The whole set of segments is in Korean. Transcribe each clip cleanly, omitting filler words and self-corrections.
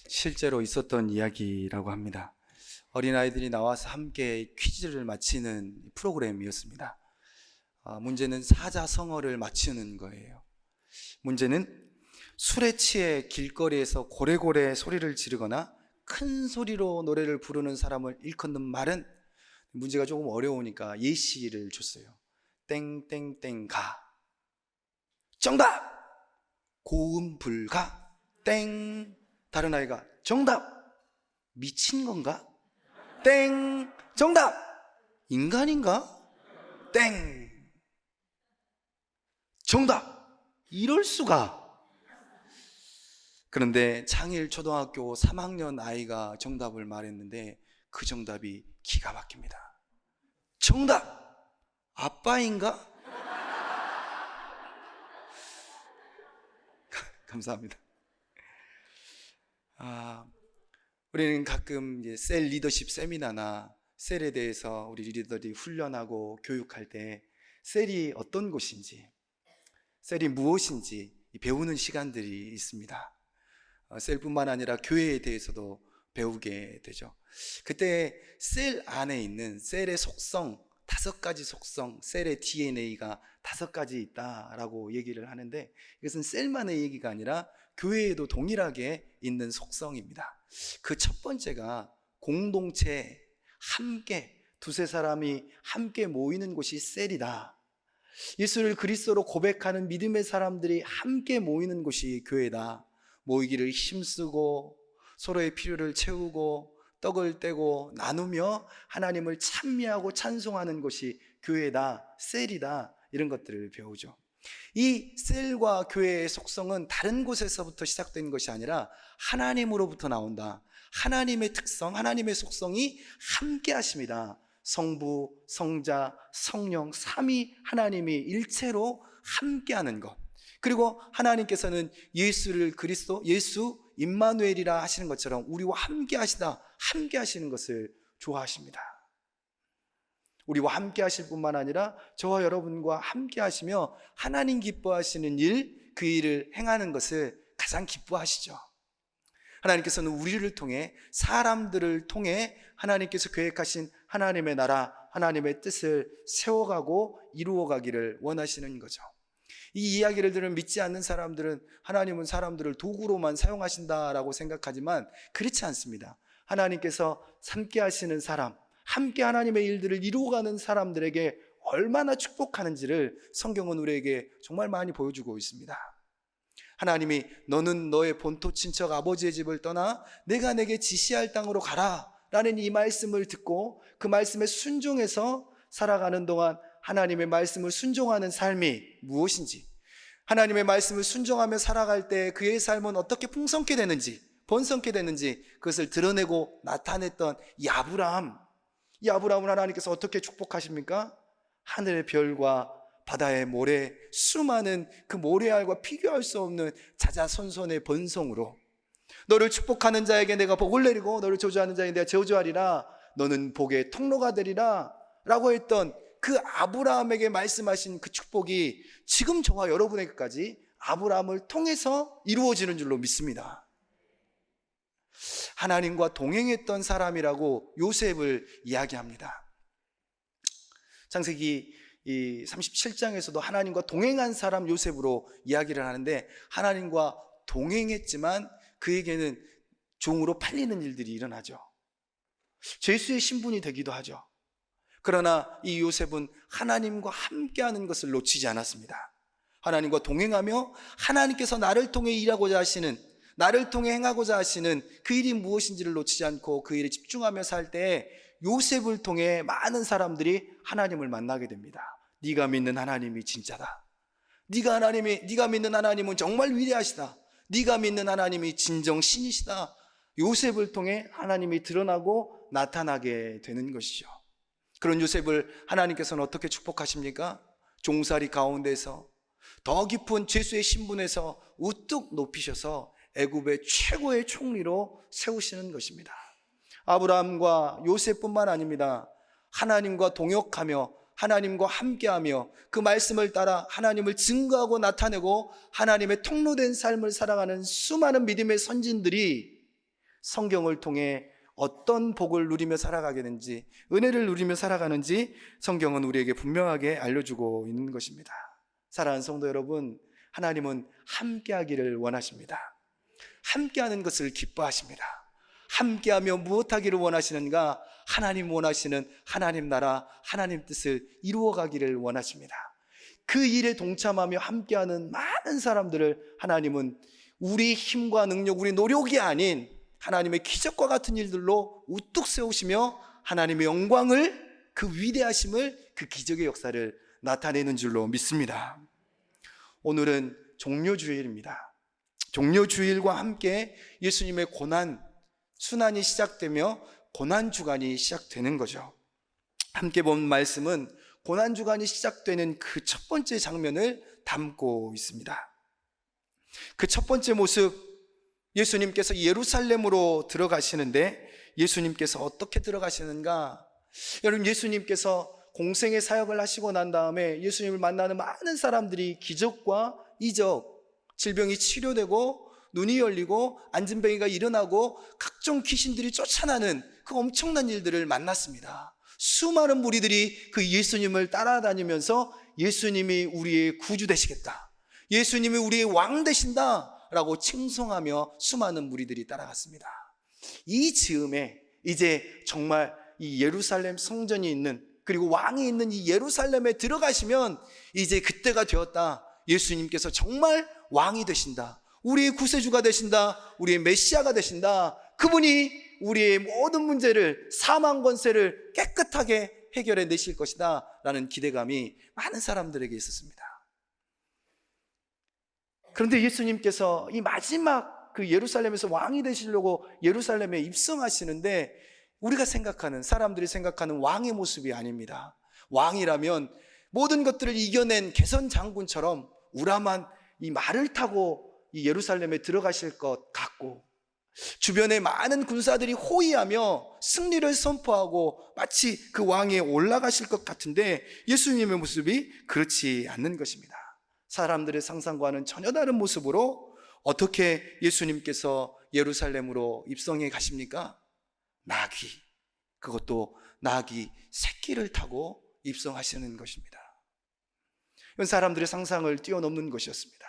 실제로 있었던 이야기라고 합니다. 어린아이들이 나와서 함께 퀴즈를 맞히는 프로그램이었습니다. 문제는 사자성어를 맞추는 거예요. 문제는 술에 취해 길거리에서 고래고래 소리를 지르거나 큰 소리로 노래를 부르는 사람을 일컫는 말은, 문제가 조금 어려우니까 예시를 줬어요. 땡땡땡 가. 정답! 고음 불가. 땡. 다른 아이가 정답! 미친 건가? 땡. 정답! 인간인가? 땡. 정답! 이럴 수가. 그런데 창일 초등학교 3학년 아이가 정답을 말했는데 그 정답이 기가 막힙니다. 정답! 아빠인가? 감사합니다. 우리는 가끔 셀 리더십 세미나나 셀에 대해서 우리 리더들이 훈련하고 교육할 때 셀이 어떤 곳인지, 셀이 무엇인지 배우는 시간들이 있습니다. 셀뿐만 아니라 교회에 대해서도 배우게 되죠. 그때 셀 안에 있는 셀의 속성, 5가지 속성, 셀의 DNA가 5가지 있다라고 얘기를 하는데, 이것은 셀만의 얘기가 아니라 교회에도 동일하게 있는 속성입니다. 그 첫 번째가 공동체, 함께, 두세 사람이 함께 모이는 곳이 셀이다. 예수를 그리스도로 고백하는 믿음의 사람들이 함께 모이는 곳이 교회다. 모이기를 힘쓰고 서로의 필요를 채우고 떡을 떼고 나누며 하나님을 찬미하고 찬송하는 곳이 교회다, 셀이다, 이런 것들을 배우죠. 이 셀과 교회의 속성은 다른 곳에서부터 시작된 것이 아니라 하나님으로부터 나온다. 하나님의 특성, 하나님의 속성이 함께 하십니다. 성부, 성자, 성령, 삼위 하나님이 일체로 함께하는 것. 그리고 하나님께서는 예수를 그리스도, 예수 임마누엘이라 하시는 것처럼 우리와 함께 하시다, 함께 하시는 것을 좋아하십니다. 우리와 함께 하실 뿐만 아니라 저와 여러분과 함께 하시며 하나님 기뻐하시는 일, 그 일을 행하는 것을 가장 기뻐하시죠. 하나님께서는 우리를 통해, 사람들을 통해 하나님께서 계획하신 하나님의 나라, 하나님의 뜻을 세워가고 이루어가기를 원하시는 거죠. 이 이야기를 들은 믿지 않는 사람들은 하나님은 사람들을 도구로만 사용하신다라고 생각하지만 그렇지 않습니다. 하나님께서 함께 하시는 사람, 함께 하나님의 일들을 이루어가는 사람들에게 얼마나 축복하는지를 성경은 우리에게 정말 많이 보여주고 있습니다. 하나님이 너는 너의 본토 친척 아버지의 집을 떠나 내가 내게 지시할 땅으로 가라 라는 이 말씀을 듣고 그 말씀에 순종해서 살아가는 동안 하나님의 말씀을 순종하는 삶이 무엇인지, 하나님의 말씀을 순종하며 살아갈 때 그의 삶은 어떻게 풍성케 되는지, 번성케 되는지 그것을 드러내고 나타냈던 이 아브라함을 하나님께서 어떻게 축복하십니까? 하늘의 별과 바다의 모래, 수많은 그 모래알과 비교할 수 없는 자자손손의 번성으로 너를 축복하는 자에게 내가 복을 내리고 너를 저주하는 자에게 내가 저주하리라, 너는 복의 통로가 되리라 라고 했던 그 아브라함에게 말씀하신 그 축복이 지금 저와 여러분에게까지 아브라함을 통해서 이루어지는 줄로 믿습니다. 하나님과 동행했던 사람이라고 요셉을 이야기합니다. 창세기 37장에서도 하나님과 동행한 사람 요셉으로 이야기를 하는데, 하나님과 동행했지만 그에게는 종으로 팔리는 일들이 일어나죠. 죄수의 신분이 되기도 하죠. 그러나 이 요셉은 하나님과 함께하는 것을 놓치지 않았습니다. 하나님과 동행하며 하나님께서 나를 통해 일하고자 하시는, 나를 통해 행하고자 하시는 그 일이 무엇인지를 놓치지 않고 그 일에 집중하며 살 때 요셉을 통해 많은 사람들이 하나님을 만나게 됩니다. 네가 믿는 하나님이 진짜다. 네가 믿는 하나님은 정말 위대하시다. 네가 믿는 하나님이 진정 신이시다. 요셉을 통해 하나님이 드러나고 나타나게 되는 것이죠. 그런 요셉을 하나님께서는 어떻게 축복하십니까? 종살이 가운데서 더 깊은 죄수의 신분에서 우뚝 높이셔서 애굽의 최고의 총리로 세우시는 것입니다. 아브라함과 요셉뿐만 아닙니다. 하나님과 동역하며 하나님과 함께하며 그 말씀을 따라 하나님을 증거하고 나타내고 하나님의 통로된 삶을 살아가는 수많은 믿음의 선진들이 성경을 통해 어떤 복을 누리며 살아가게 되는지, 은혜를 누리며 살아가는지 성경은 우리에게 분명하게 알려주고 있는 것입니다. 사랑하는 성도 여러분, 하나님은 함께하기를 원하십니다. 함께하는 것을 기뻐하십니다. 함께하며 무엇하기를 원하시는가? 하나님 원하시는 하나님 나라, 하나님 뜻을 이루어가기를 원하십니다. 그 일에 동참하며 함께하는 많은 사람들을 하나님은 우리 힘과 능력, 우리 노력이 아닌 하나님의 기적과 같은 일들로 우뚝 세우시며 하나님의 영광을, 그 위대하심을, 그 기적의 역사를 나타내는 줄로 믿습니다. 오늘은 종료주일입니다. 종료주일과 함께 예수님의 고난, 순환이 시작되며 고난주간이 시작되는 거죠. 함께 본 말씀은 고난주간이 시작되는 그 첫 번째 장면을 담고 있습니다. 그 첫 번째 모습, 예수님께서 예루살렘으로 들어가시는데 예수님께서 어떻게 들어가시는가? 여러분, 예수님께서 공생의 사역을 하시고 난 다음에 예수님을 만나는 많은 사람들이 기적과 이적, 질병이 치료되고 눈이 열리고 안진뱅이가 일어나고 각종 귀신들이 쫓아나는 그 엄청난 일들을 만났습니다. 수많은 무리들이 그 예수님을 따라다니면서 예수님이 우리의 구주 되시겠다, 예수님이 우리의 왕 되신다 라고 칭송하며 수많은 무리들이 따라갔습니다. 이 즈음에 이제 정말 이 예루살렘 성전이 있는, 그리고 왕이 있는 이 예루살렘에 들어가시면 이제 그때가 되었다. 예수님께서 정말 왕이 되신다, 우리의 구세주가 되신다, 우리의 메시아가 되신다. 그분이 우리의 모든 문제를, 사망 권세를 깨끗하게 해결해 내실 것이다 라는 기대감이 많은 사람들에게 있었습니다. 그런데 예수님께서 이 마지막 그 예루살렘에서 왕이 되시려고 예루살렘에 입성하시는데 우리가 생각하는, 사람들이 생각하는 왕의 모습이 아닙니다. 왕이라면 모든 것들을 이겨낸 개선 장군처럼 우람한 이 말을 타고 이 예루살렘에 들어가실 것 같고, 주변에 많은 군사들이 호위하며 승리를 선포하고 마치 그 왕에 올라가실 것 같은데 예수님의 모습이 그렇지 않는 것입니다. 사람들의 상상과는 전혀 다른 모습으로 어떻게 예수님께서 예루살렘으로 입성해 가십니까? 나귀, 그것도 나귀 새끼를 타고 입성하시는 것입니다. 이건 사람들의 상상을 뛰어넘는 것이었습니다.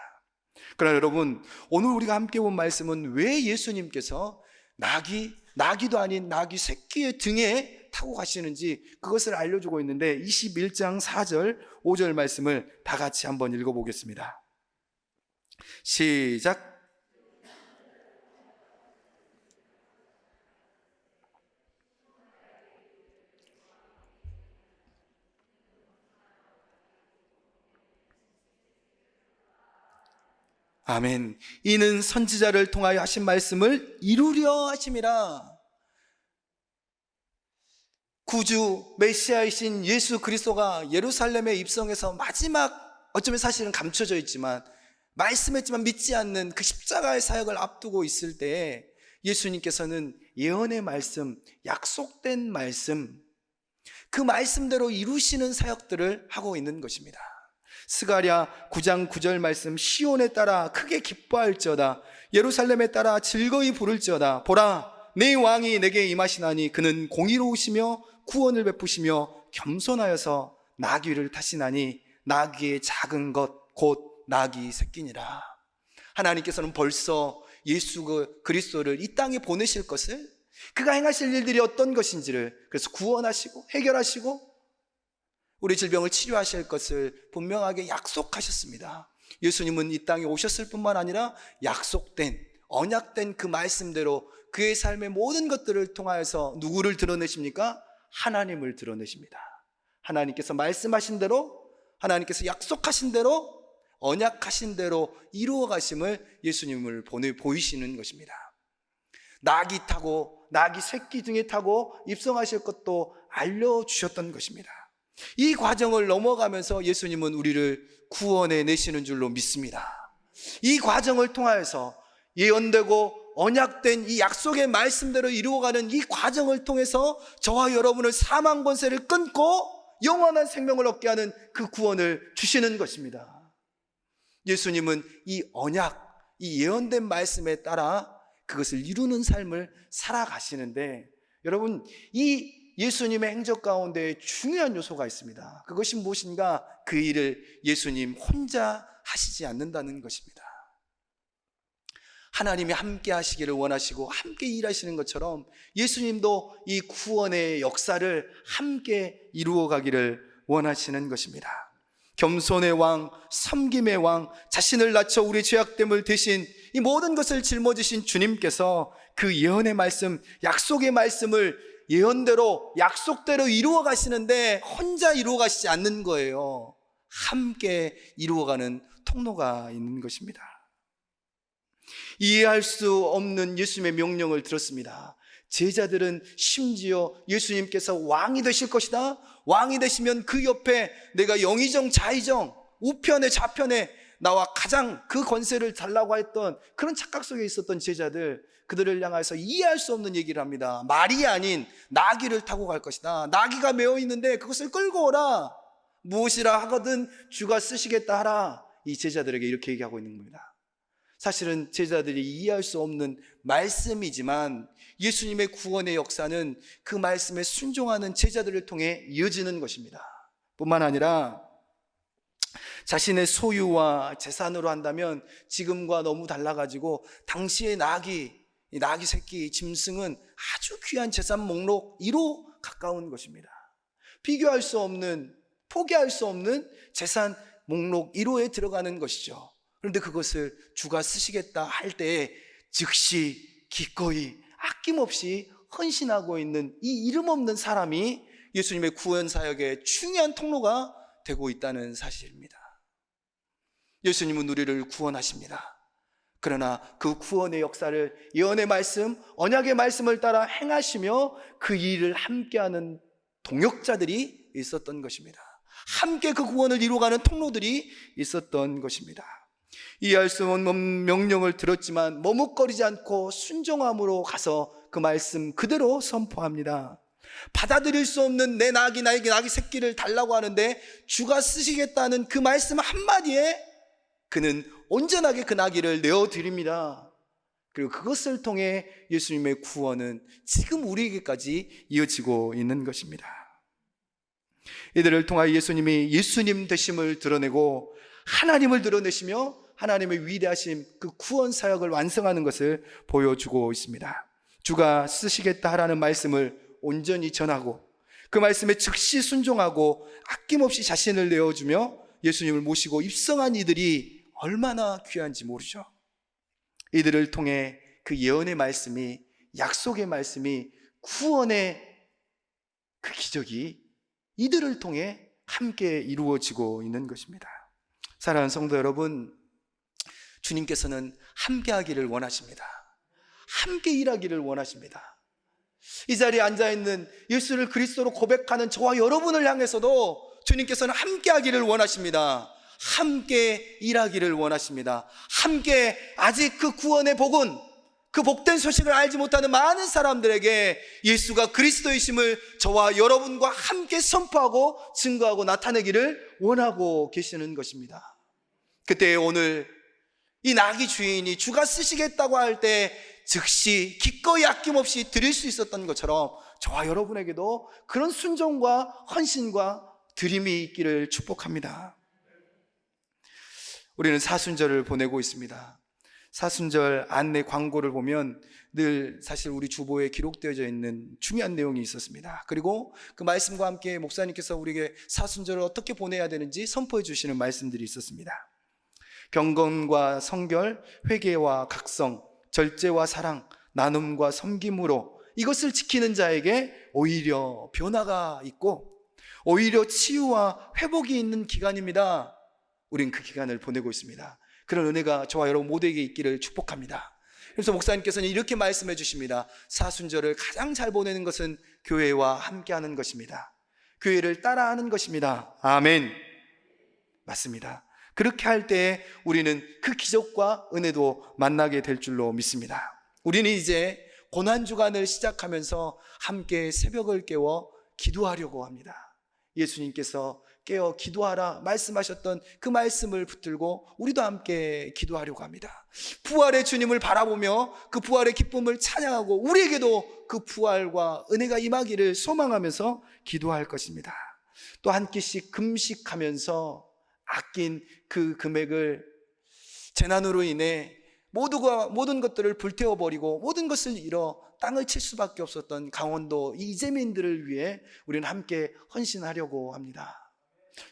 그러나 여러분, 오늘 우리가 함께 본 말씀은 왜 예수님께서 나귀도 아닌 나귀 새끼의 등에 타고 가시는지 그것을 알려주고 있는데 21장 4절 5절 말씀을 다 같이 한번 읽어보겠습니다. 시작. 아멘. 이는 선지자를 통하여 하신 말씀을 이루려 하심이라. 구주 메시아이신 예수 그리스도가 예루살렘에 입성해서 마지막, 어쩌면 사실은 감춰져 있지만 말씀했지만 믿지 않는 그 십자가의 사역을 앞두고 있을 때 예수님께서는 예언의 말씀, 약속된 말씀, 그 말씀대로 이루시는 사역들을 하고 있는 것입니다. 스가랴 9장 9절 말씀, 시온에 따라 크게 기뻐할지어다, 예루살렘에 따라 즐거이 부를지어다. 보라, 내 왕이 내게 임하시나니 그는 공의로우시며 구원을 베푸시며 겸손하여서 나귀를 타시나니 나귀의 작은 것 곧 나귀 새끼니라. 하나님께서는 벌써 예수 그리스도를 이 땅에 보내실 것을, 그가 행하실 일들이 어떤 것인지를, 그래서 구원하시고 해결하시고 우리 질병을 치료하실 것을 분명하게 약속하셨습니다. 예수님은 이 땅에 오셨을 뿐만 아니라 약속된, 언약된 그 말씀대로 그의 삶의 모든 것들을 통하여서 누구를 드러내십니까? 하나님을 드러내십니다. 하나님께서 말씀하신 대로, 하나님께서 약속하신 대로, 언약하신 대로 이루어 가심을 예수님을 보이시는 것입니다. 나귀 타고, 나귀 새끼 등에 타고 입성하실 것도 알려주셨던 것입니다. 이 과정을 넘어가면서 예수님은 우리를 구원해 내시는 줄로 믿습니다. 이 과정을 통하여서 예언되고 언약된 이 약속의 말씀대로 이루어가는 이 과정을 통해서 저와 여러분을 사망 권세를 끊고 영원한 생명을 얻게 하는 그 구원을 주시는 것입니다. 예수님은 이 언약, 이 예언된 말씀에 따라 그것을 이루는 삶을 살아가시는데, 여러분, 이 예수님의 행적 가운데 중요한 요소가 있습니다. 그것이 무엇인가? 그 일을 예수님 혼자 하시지 않는다는 것입니다. 하나님이 함께 하시기를 원하시고 함께 일하시는 것처럼 예수님도 이 구원의 역사를 함께 이루어 가기를 원하시는 것입니다. 겸손의 왕, 섬김의 왕, 자신을 낮춰 우리의 죄악됨을 대신 이 모든 것을 짊어지신 주님께서 그 예언의 말씀, 약속의 말씀을 예언대로, 약속대로 이루어 가시는데 혼자 이루어 가시지 않는 거예요. 함께 이루어가는 통로가 있는 것입니다. 이해할 수 없는 예수님의 명령을 들었습니다. 제자들은 심지어 예수님께서 왕이 되실 것이다, 왕이 되시면 그 옆에 내가 영의정 좌의정 우편에 좌편에 나와 가장 그 권세를 달라고 했던 그런 착각 속에 있었던 제자들, 그들을 향해서 이해할 수 없는 얘기를 합니다. 말이 아닌 나귀를 타고 갈 것이다. 나귀가 메어 있는데 그것을 끌고 오라. 무엇이라 하거든 주가 쓰시겠다 하라. 이 제자들에게 이렇게 얘기하고 있는 겁니다. 사실은 제자들이 이해할 수 없는 말씀이지만 예수님의 구원의 역사는 그 말씀에 순종하는 제자들을 통해 이어지는 것입니다. 뿐만 아니라 자신의 소유와 재산으로 한다면 지금과 너무 달라가지고 당시의 나귀 새끼, 짐승은 아주 귀한 재산 목록 1호 가까운 것입니다. 비교할 수 없는, 포기할 수 없는 재산 목록 1호에 들어가는 것이죠. 그런데 그것을 주가 쓰시겠다 할 때에 즉시 기꺼이 아낌없이 헌신하고 있는 이 이름 없는 사람이 예수님의 구원 사역의 중요한 통로가 되고 있다는 사실입니다. 예수님은 우리를 구원하십니다. 그러나 그 구원의 역사를 예언의 말씀, 언약의 말씀을 따라 행하시며 그 일을 함께하는 동역자들이 있었던 것입니다. 함께 그 구원을 이루어가는 통로들이 있었던 것입니다. 이해할 수 없는 명령을 들었지만 머뭇거리지 않고 순종함으로 가서 그 말씀 그대로 선포합니다. 받아들일 수 없는 내 나귀, 나에게 나귀 새끼를 달라고 하는데 주가 쓰시겠다는 그 말씀 한마디에 그는 온전하게 그 나귀를 내어드립니다. 그리고 그것을 통해 예수님의 구원은 지금 우리에게까지 이어지고 있는 것입니다. 이들을 통하여 예수님이 예수님 되심을 드러내고 하나님을 드러내시며 하나님의 위대하심, 그 구원 사역을 완성하는 것을 보여주고 있습니다. 주가 쓰시겠다 하라는 말씀을 온전히 전하고 그 말씀에 즉시 순종하고 아낌없이 자신을 내어주며 예수님을 모시고 입성한 이들이 얼마나 귀한지 모르죠. 이들을 통해 그 예언의 말씀이, 약속의 말씀이, 구원의 그 기적이 이들을 통해 함께 이루어지고 있는 것입니다. 사랑하는 성도 여러분, 주님께서는 함께 하기를 원하십니다. 함께 일하기를 원하십니다. 이 자리에 앉아있는 예수를 그리스도로 고백하는 저와 여러분을 향해서도 주님께서는 함께 하기를 원하십니다. 함께 일하기를 원하십니다. 함께 아직 그 구원의 복은, 그 복된 소식을 알지 못하는 많은 사람들에게 예수가 그리스도이심을 저와 여러분과 함께 선포하고 증거하고 나타내기를 원하고 계시는 것입니다. 그때 오늘 이 나귀 주인이 주가 쓰시겠다고 할 때 즉시 기꺼이 아낌없이 드릴 수 있었던 것처럼 저와 여러분에게도 그런 순종과 헌신과 드림이 있기를 축복합니다. 우리는 사순절을 보내고 있습니다. 사순절 안내 광고를 보면 늘 사실 우리 주보에 기록되어져 있는 중요한 내용이 있었습니다. 그리고 그 말씀과 함께 목사님께서 우리에게 사순절을 어떻게 보내야 되는지 선포해 주시는 말씀들이 있었습니다. 경건과 성결, 회개와 각성, 절제와 사랑, 나눔과 섬김으로 이것을 지키는 자에게 오히려 변화가 있고 오히려 치유와 회복이 있는 기간입니다. 우린 그 기간을 보내고 있습니다. 그런 은혜가 저와 여러분 모두에게 있기를 축복합니다. 그래서 목사님께서는 이렇게 말씀해 주십니다. 사순절을 가장 잘 보내는 것은 교회와 함께하는 것입니다. 교회를 따라하는 것입니다. 아멘. 맞습니다. 그렇게 할 때 우리는 그 기적과 은혜도 만나게 될 줄로 믿습니다. 우리는 이제 고난주간을 시작하면서 함께 새벽을 깨워 기도하려고 합니다. 예수님께서 깨어 기도하라 말씀하셨던 그 말씀을 붙들고 우리도 함께 기도하려고 합니다. 부활의 주님을 바라보며 그 부활의 기쁨을 찬양하고 우리에게도 그 부활과 은혜가 임하기를 소망하면서 기도할 것입니다. 또 한 끼씩 금식하면서 아낀 그 금액을 재난으로 인해 모든 것들을 불태워버리고 모든 것을 잃어 땅을 칠 수밖에 없었던 강원도 이재민들을 위해 우리는 함께 헌신하려고 합니다.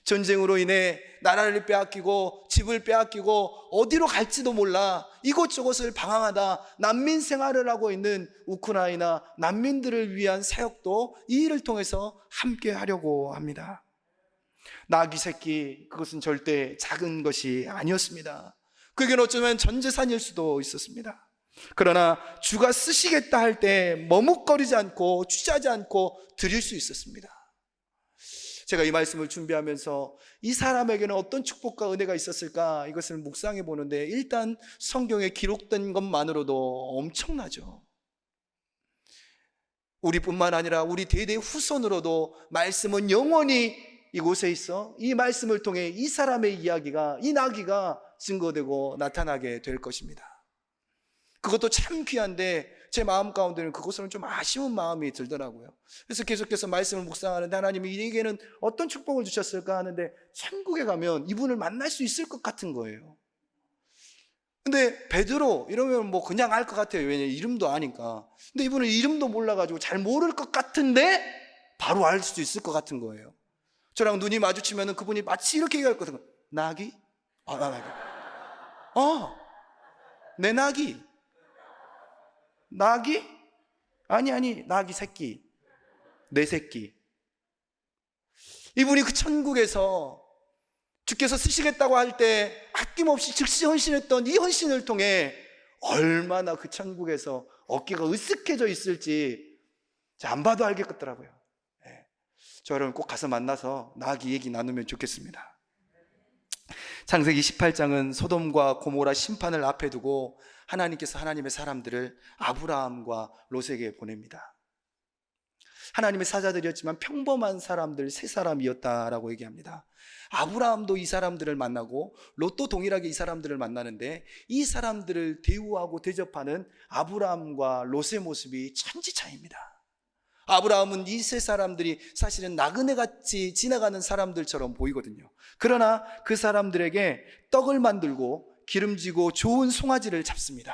전쟁으로 인해 나라를 빼앗기고 집을 빼앗기고 어디로 갈지도 몰라 이곳저곳을 방황하다 난민 생활을 하고 있는 우크라이나 난민들을 위한 사역도 이 일을 통해서 함께 하려고 합니다. 나귀 새끼, 그것은 절대 작은 것이 아니었습니다. 그에게는 어쩌면 전 재산일 수도 있었습니다. 그러나 주가 쓰시겠다 할 때 머뭇거리지 않고 취하지 않고 드릴 수 있었습니다. 제가 이 말씀을 준비하면서 이 사람에게는 어떤 축복과 은혜가 있었을까 이것을 묵상해 보는데 일단 성경에 기록된 것만으로도 엄청나죠. 우리뿐만 아니라 우리 대대 후손으로도 말씀은 영원히 이곳에 있어 이 말씀을 통해 이 사람의 이야기가, 이 나귀가 증거되고 나타나게 될 것입니다. 그것도 참 귀한데 제 마음 가운데는 그것은 좀 아쉬운 마음이 들더라고요. 그래서 계속해서 말씀을 묵상하는데 하나님이 이에게는 어떤 축복을 주셨을까 하는데 천국에 가면 이분을 만날 수 있을 것 같은 거예요. 근데 베드로 이러면 뭐 그냥 알 것 같아요. 왜냐면 이름도 아니까. 근데 이분은 이름도 몰라가지고 잘 모를 것 같은데 바로 알 수도 있을 것 같은 거예요. 저랑 눈이 마주치면 그분이 마치 이렇게 얘기할 거거든요. 나귀? 나귀. 내 나귀. 나귀? 아니, 나귀 새끼. 내 새끼. 이분이 그 천국에서 주께서 쓰시겠다고 할 때 아낌없이 즉시 헌신했던 이 헌신을 통해 얼마나 그 천국에서 어깨가 으쓱해져 있을지 안 봐도 알겠더라고요. 저 여러분 꼭 가서 만나서 나귀 얘기 나누면 좋겠습니다. 창세기 18장은 소돔과 고모라 심판을 앞에 두고 하나님께서 하나님의 사람들을 아브라함과 롯에게 보냅니다. 하나님의 사자들이었지만 평범한 사람들 세 사람이었다라고 얘기합니다. 아브라함도 이 사람들을 만나고 롯도 동일하게 이 사람들을 만나는데 이 사람들을 대우하고 대접하는 아브라함과 롯의 모습이 천지차이입니다. 아브라함은 이 세 사람들이 사실은 나그네같이 지나가는 사람들처럼 보이거든요. 그러나 그 사람들에게 떡을 만들고 기름지고 좋은 송아지를 잡습니다.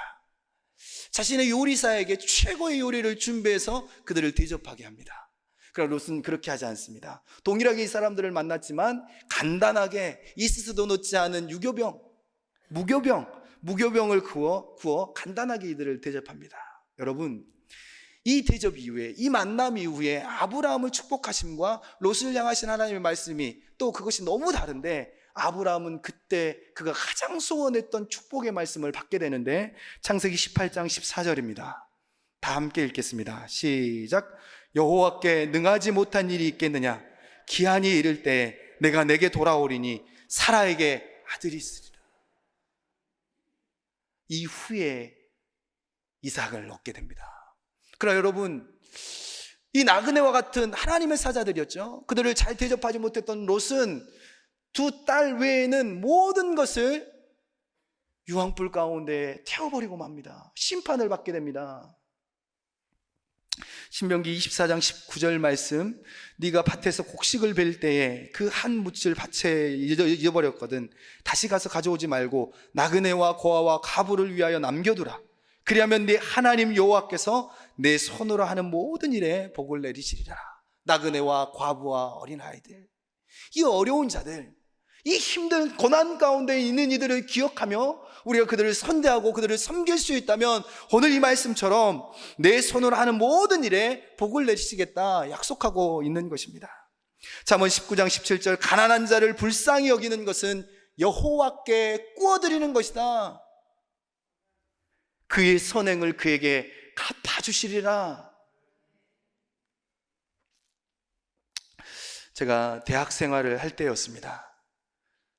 자신의 요리사에게 최고의 요리를 준비해서 그들을 대접하게 합니다. 그러나 롯은 그렇게 하지 않습니다. 동일하게 이 사람들을 만났지만 간단하게 이스도 넣지 않은 무교병을 구워 간단하게 이들을 대접합니다. 여러분, 이 대접 이후에, 이 만남 이후에 아브라함을 축복하심과 롯을 향하신 하나님의 말씀이 또 그것이 너무 다른데 아브라함은 그때 그가 가장 소원했던 축복의 말씀을 받게 되는데 창세기 18장 14절입니다. 다 함께 읽겠습니다. 시작. 여호와께 능하지 못한 일이 있겠느냐? 기한이 이를 때 내가 내게 돌아오리니 사라에게 아들이 있으리라. 이후에 이삭을 얻게 됩니다. 그러나 여러분, 이 나그네와 같은 하나님의 사자들이었죠. 그들을 잘 대접하지 못했던 롯은 두 딸 외에는 모든 것을 유황불 가운데 태워버리고 맙니다. 심판을 받게 됩니다. 신명기 24장 19절 말씀, 네가 밭에서 곡식을 벨 때에 그 한 묻을 밭에 잊어버렸거든. 다시 가서 가져오지 말고 나그네와 고아와 가부를 위하여 남겨두라. 그리하면 네 하나님 여호와께서 내 손으로 하는 모든 일에 복을 내리시리라. 나그네와 과부와 어린아이들, 이 어려운 자들, 이 힘든 고난 가운데 있는 이들을 기억하며 우리가 그들을 선대하고 그들을 섬길 수 있다면 오늘 이 말씀처럼 내 손으로 하는 모든 일에 복을 내리시겠다 약속하고 있는 것입니다. 잠언 19장 17절, 가난한 자를 불쌍히 여기는 것은 여호와께 구워드리는 것이다. 그의 선행을 그에게 갚아주시리라. 제가 대학 생활을 할 때였습니다.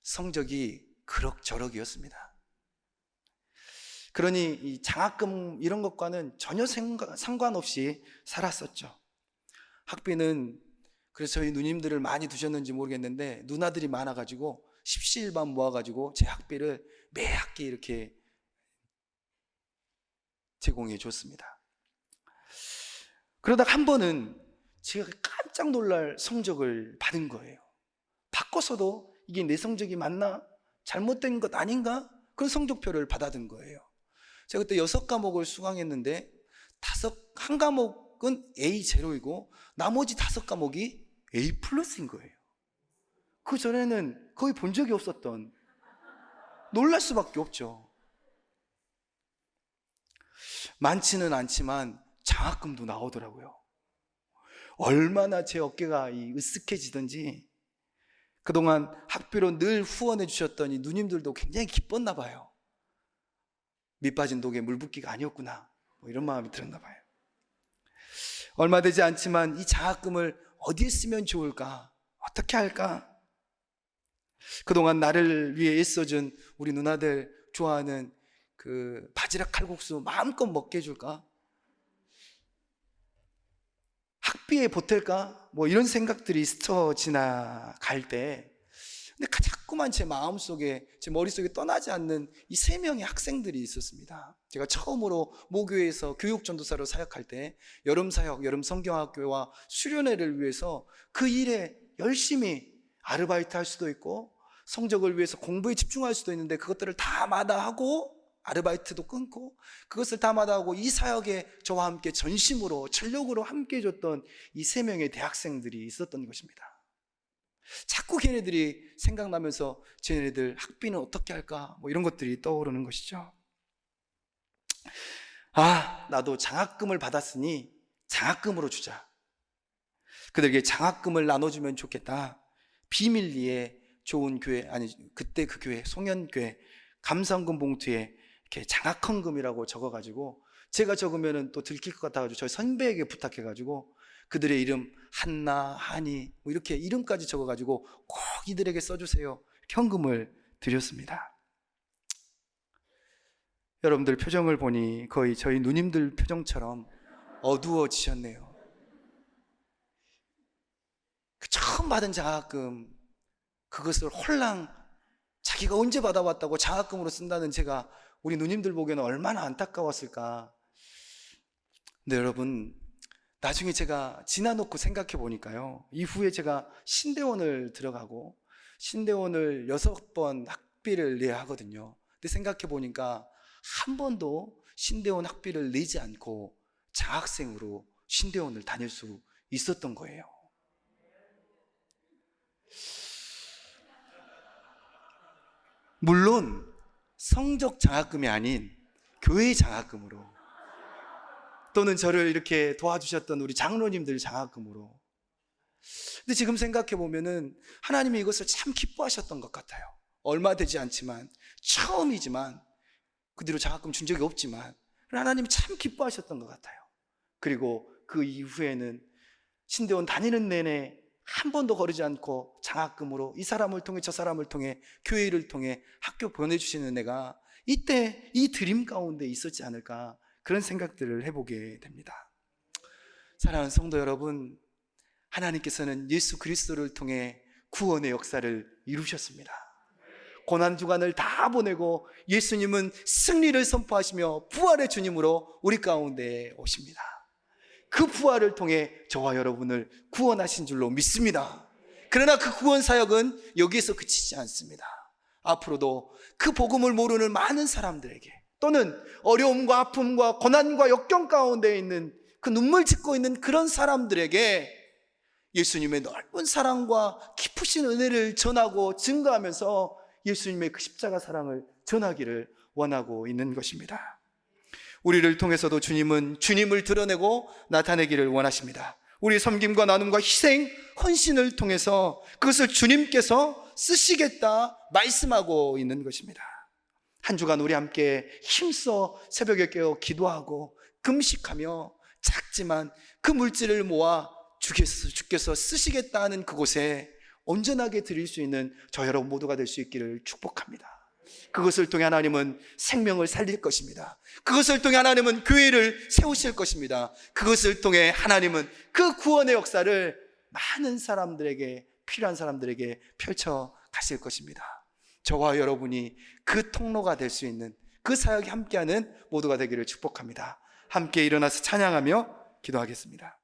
성적이 그럭저럭이었습니다. 그러니 이 장학금 이런 것과는 전혀 상관없이 살았었죠. 학비는 그래서 저희 누님들을 많이 두셨는지 모르겠는데 누나들이 많아가지고 십시일반 모아가지고 제 학비를 매 학기 이렇게 제공해 줬습니다. 그러다가 한 번은 제가 깜짝 놀랄 성적을 받은 거예요. 바꿔서도 이게 내 성적이 맞나? 잘못된 것 아닌가? 그런 성적표를 받아든 거예요. 제가 그때 6과목을 수강했는데 한 과목은 A0이고 나머지 5과목이 A 플러스인 거예요. 그 전에는 거의 본 적이 없었던, 놀랄 수밖에 없죠. 많지는 않지만 장학금도 나오더라고요. 얼마나 제 어깨가 으쓱해지던지 그동안 학비로 늘 후원해 주셨던 이 누님들도 굉장히 기뻤나 봐요. 밑 빠진 독에 물 붓기가 아니었구나, 이런 마음이 들었나 봐요. 얼마 되지 않지만 이 장학금을 어디에 쓰면 좋을까? 어떻게 할까? 그동안 나를 위해 애써준 우리 누나들 좋아하는 그 바지락 칼국수 마음껏 먹게 해줄까? 학비에 보탤까? 이런 생각들이 스쳐 지나갈 때, 근데 자꾸만 제 마음속에, 제 머릿속에 떠나지 않는 이 3명의 학생들이 있었습니다. 제가 처음으로 모교에서 교육전도사로 사역할 때 여름 사역, 여름 성경학교와 수련회를 위해서 그 일에 열심히 아르바이트 할 수도 있고 성적을 위해서 공부에 집중할 수도 있는데 그것들을 다 마다하고 아르바이트도 끊고 그것을 다 마다하고 이 사역에 저와 함께 전심으로 전력으로 함께 해줬던 이 3명의 대학생들이 있었던 것입니다. 자꾸 걔네들이 생각나면서 쟤네들 학비는 어떻게 할까? 이런 것들이 떠오르는 것이죠. 나도 장학금을 받았으니 장학금으로 주자. 그들에게 장학금을 나눠주면 좋겠다. 비밀리에 좋은 교회, 그때 그 교회, 송현교회 감사헌금 봉투에 이렇게 장학헌금이라고 적어가지고, 제가 적으면 또 들킬 것 같아가지고 저희 선배에게 부탁해가지고 그들의 이름 한나, 한이 이렇게 이름까지 적어가지고 꼭 이들에게 써주세요, 현금을 드렸습니다. 여러분들 표정을 보니 거의 저희 누님들 표정처럼 어두워지셨네요. 그 처음 받은 장학금, 그것을 홀랑 자기가 언제 받아왔다고 장학금으로 쓴다는 제가 우리 누님들 보기에는 얼마나 안타까웠을까. 근데 여러분, 나중에 제가 지나놓고 생각해 보니까요, 이후에 제가 신대원을 들어가고 신대원을 6번 학비를 내야 하거든요. 근데 생각해 보니까 한 번도 신대원 학비를 내지 않고 장학생으로 신대원을 다닐 수 있었던 거예요. 물론 성적 장학금이 아닌 교회 장학금으로, 또는 저를 이렇게 도와주셨던 우리 장로님들 장학금으로. 근데 지금 생각해 보면은 하나님이 이것을 참 기뻐하셨던 것 같아요. 얼마 되지 않지만, 처음이지만, 그 뒤로 장학금 준 적이 없지만 하나님이 참 기뻐하셨던 것 같아요. 그리고 그 이후에는 신대원 다니는 내내 한 번도 거르지 않고 장학금으로 이 사람을 통해 저 사람을 통해 교회를 통해 학교 보내주시는 은혜가 이때 이 드림 가운데 있었지 않을까, 그런 생각들을 해보게 됩니다. 사랑하는 성도 여러분, 하나님께서는 예수 그리스도를 통해 구원의 역사를 이루셨습니다. 고난주간을 다 보내고 예수님은 승리를 선포하시며 부활의 주님으로 우리 가운데 오십니다. 그 부활을 통해 저와 여러분을 구원하신 줄로 믿습니다. 그러나 그 구원 사역은 여기에서 그치지 않습니다. 앞으로도 그 복음을 모르는 많은 사람들에게, 또는 어려움과 아픔과 고난과 역경 가운데 있는 그 눈물 짓고 있는 그런 사람들에게 예수님의 넓은 사랑과 깊으신 은혜를 전하고 증거하면서 예수님의 그 십자가 사랑을 전하기를 원하고 있는 것입니다. 우리를 통해서도 주님은 주님을 드러내고 나타내기를 원하십니다. 우리 섬김과 나눔과 희생, 헌신을 통해서 그것을 주님께서 쓰시겠다 말씀하고 있는 것입니다. 한 주간 우리 함께 힘써 새벽에 깨어 기도하고 금식하며 작지만 그 물질을 모아 주께서 쓰시겠다는 그곳에 온전하게 드릴 수 있는 저 여러분 모두가 될 수 있기를 축복합니다. 그것을 통해 하나님은 생명을 살릴 것입니다. 그것을 통해 하나님은 교회를 세우실 것입니다. 그것을 통해 하나님은 그 구원의 역사를 많은 사람들에게, 필요한 사람들에게 펼쳐 가실 것입니다. 저와 여러분이 그 통로가 될 수 있는, 그 사역에 함께하는 모두가 되기를 축복합니다. 함께 일어나서 찬양하며 기도하겠습니다.